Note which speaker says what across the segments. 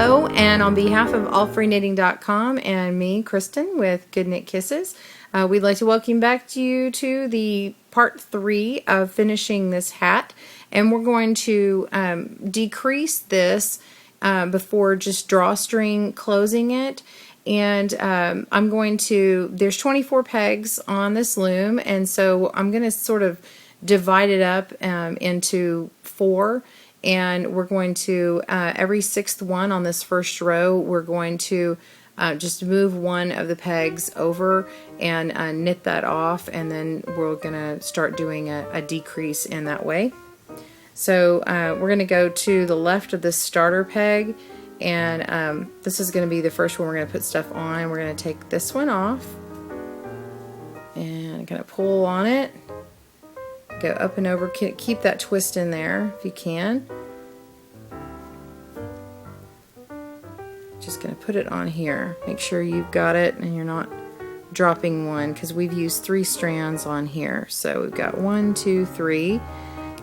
Speaker 1: Hello, and on behalf of allfreeknitting.com and me, Kristen, with Good Knit Kisses, we'd like to welcome back to you to the part 3 of finishing this hat. And we're going to decrease this before just drawstring closing it. And I'm going to, there's 24 pegs on this loom, and so I'm going to sort of divide it up into 4. And we're going to, every 6th one on this first row, we're going to just move one of the pegs over and knit that off, and then we're going to start doing a decrease in that way. So we're going to go to the left of this starter peg, and this is going to be the first one we're going to put stuff on. We're going to take this one off and kind of pull on it. Go up and over, keep that twist in there if you can. Just going to put it on here. Make sure you've got it and you're not dropping one, because we've used 3 strands on here. So we've got 1, 2, 3.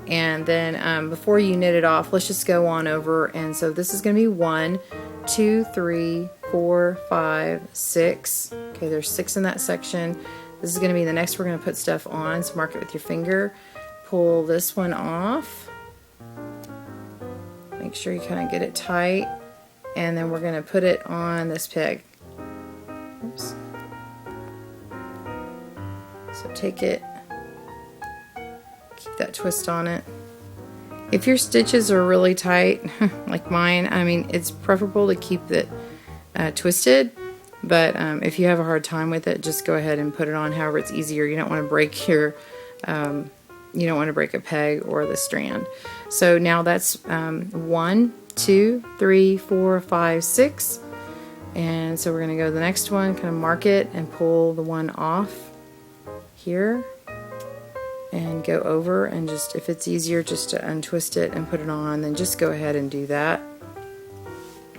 Speaker 1: And then before you knit it off, let's just go on over. And so this is going to be 1, 2, 3, 4, 5, 6. Okay, there's 6 in that section. This is going to be the next we're going to put stuff on, so mark it with your finger. Pull this one off. Make sure you kind of get it tight. And then we're going to put it on this peg. Oops. So take it, keep that twist on it. If your stitches are really tight, like mine, I mean, it's preferable to keep it twisted. But if you have a hard time with it, just go ahead and put it on however it's easier. You don't want to break your, you don't want to break a peg or the strand. So now that's 1, 2, 3, 4, 5, 6. And so we're going to go to the next one, kind of mark it and pull the one off here. And go over and just, if it's easier just to untwist it and put it on, then just go ahead and do that.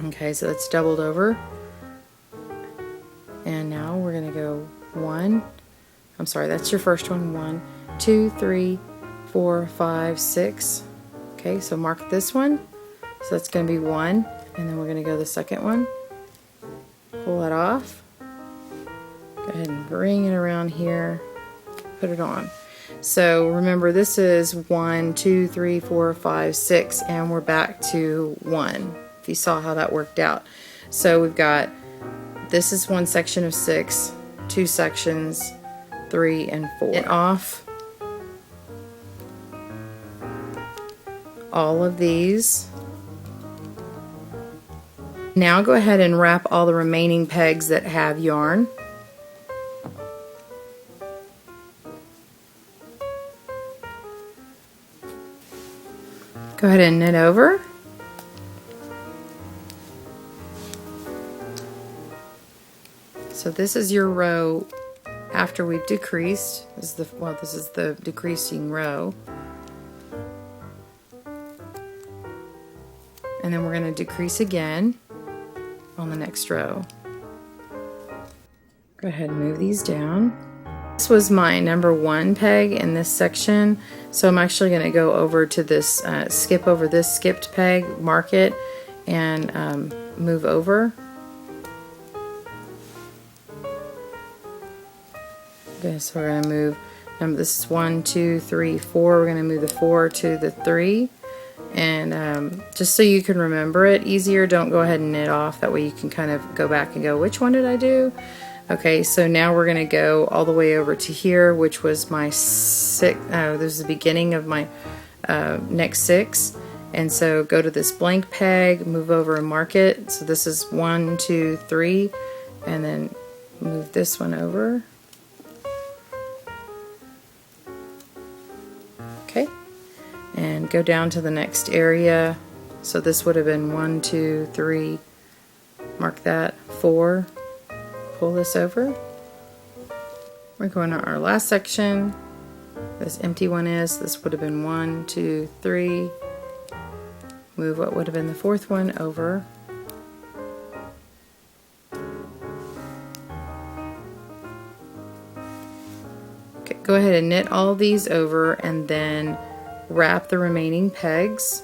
Speaker 1: Okay, so that's doubled over. And now we're going to go 1, I'm sorry, that's your first one, 1, 2, 3, 4, 5, 6. Okay, so mark this one. So that's going to be 1, and then we're going to go the second one. Pull that off. Go ahead and bring it around here. Put it on. So remember, this is 1, 2, 3, 4, 5, 6, and we're back to 1. If you saw how that worked out. So we've got, this is one section of 6, 2 sections, 3 and 4. Knit off all of these. Now go ahead and wrap all the remaining pegs that have yarn. Go ahead and knit over. So this is your row after we've decreased. This is the decreasing row. And then we're going to decrease again on the next row. Go ahead and move these down. This was my number 1 peg in this section, so I'm actually going to go over to this, skip over this skipped peg, mark it, and move over. Okay, so we're going to move, this is 1, 2, 3, 4, we're going to move the 4 to the 3. And just so you can remember it easier, don't go ahead and knit off. That way you can kind of go back and go, which one did I do? Okay, so now we're going to go all the way over to here, which was my 6. This is the beginning of my next 6. And so go to this blank peg, move over and mark it. So this is 1, 2, 3, and then move this one over. Okay. And go down to the next area. So this would have been 1, 2, 3, mark that, 4, pull this over. We're going to our last section. This empty one is, this would have been 1, 2, 3, move what would have been the 4th one over. Okay, go ahead and knit all these over and then wrap the remaining pegs.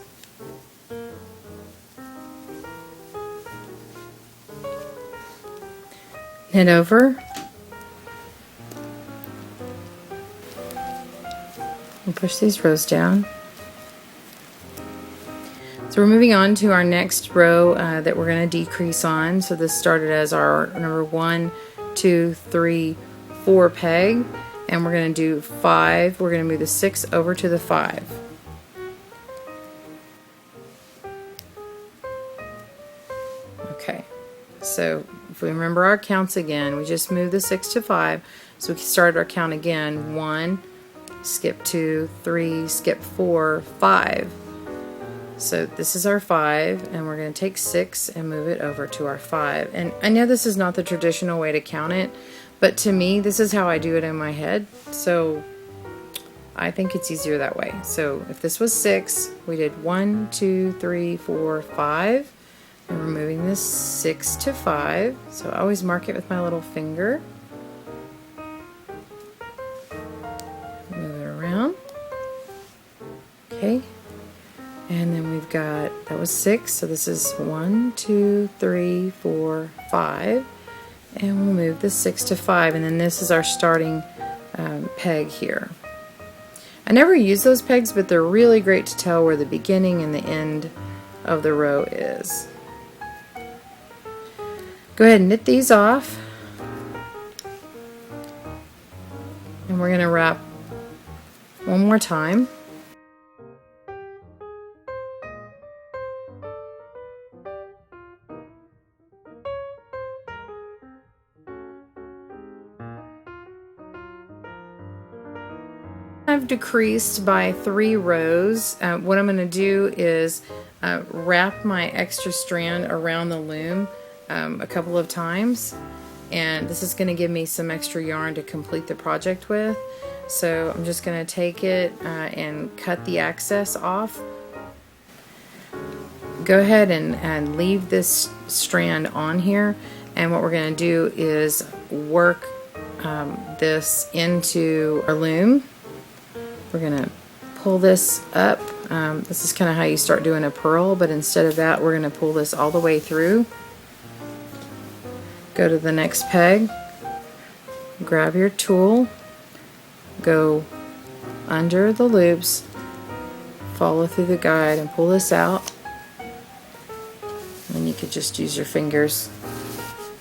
Speaker 1: knit over, and push these rows down. So we're moving on to our next row that we're going to decrease on. So this started as our number 1, 2, 3, 4 peg, and we're going to do 5. We're going to move the 6 over to the 5. Okay, so if we remember our counts again, we just moved the 6 to 5. So we started our count again. 1, skip 2, 3, skip 4, 5. So this is our 5, and we're going to take 6 and move it over to our 5. And I know this is not the traditional way to count it, but to me, this is how I do it in my head. So I think it's easier that way. So if this was 6, we did 1, 2, 3, 4, 5. And we're moving this 6 to 5. So I always mark it with my little finger. Move it around. Okay. And then we've got, that was 6, so this is 1, 2, 3, 4, 5. And we'll move the 6 to 5, and then this is our starting peg here. I never use those pegs, but they're really great to tell where the beginning and the end of the row is. Go ahead and knit these off. And we're going to wrap one more time. I've decreased by 3 rows. What I'm going to do is wrap my extra strand around the loom a couple of times, and this is going to give me some extra yarn to complete the project with. So I'm just going to take it and cut the excess off. Go ahead and leave this strand on here, and what we're going to do is work this into our loom. We're going to pull this up. This is kind of how you start doing a purl, but instead of that, we're going to pull this all the way through. Go to the next peg, grab your tool, go under the loops, follow through the guide, and pull this out. And then you could just use your fingers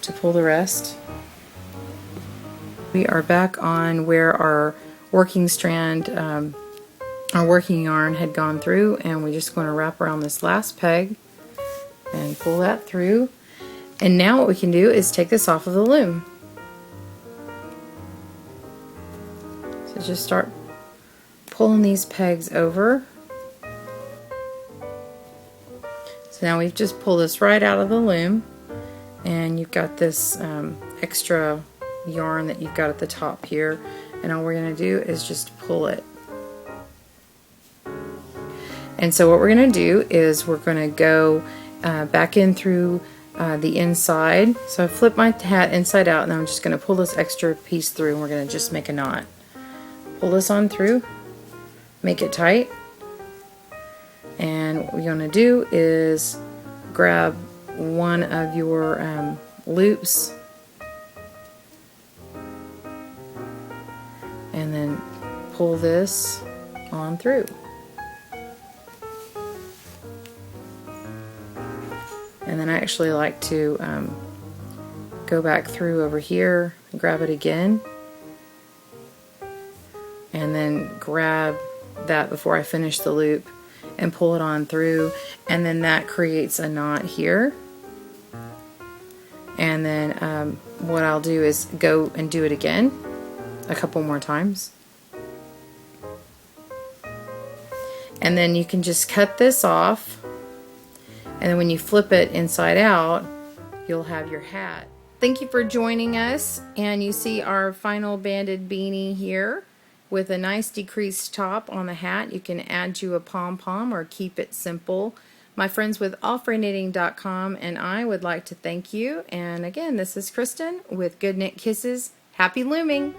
Speaker 1: to pull the rest. We are back on where our working strand, our working yarn had gone through, and we're just going to wrap around this last peg and pull that through. And now what we can do is take this off of the loom. So just start pulling these pegs over. So now we've just pulled this right out of the loom, and you've got this extra yarn that you've got at the top here, and all we're going to do is just pull it. And so what we're going to do is we're going to go back in through the inside. So I flip my hat inside out, and I'm just going to pull this extra piece through, and we're going to just make a knot. Pull this on through, make it tight, and what we're going to do is grab one of your loops and then pull this on through. And then I actually like to go back through over here, grab it again, and then grab that before I finish the loop and pull it on through, and then that creates a knot here. And then what I'll do is go and do it again a couple more times. And then you can just cut this off, and then when you flip it inside out, you'll have your hat. Thank you for joining us, and you see our final banded beanie here with a nice decreased top on the hat. You can add you a pom-pom or keep it simple. My friends with allfreeknitting.com and I would like to thank you. And again, this is Kristen with Good Knit Kisses. Happy looming!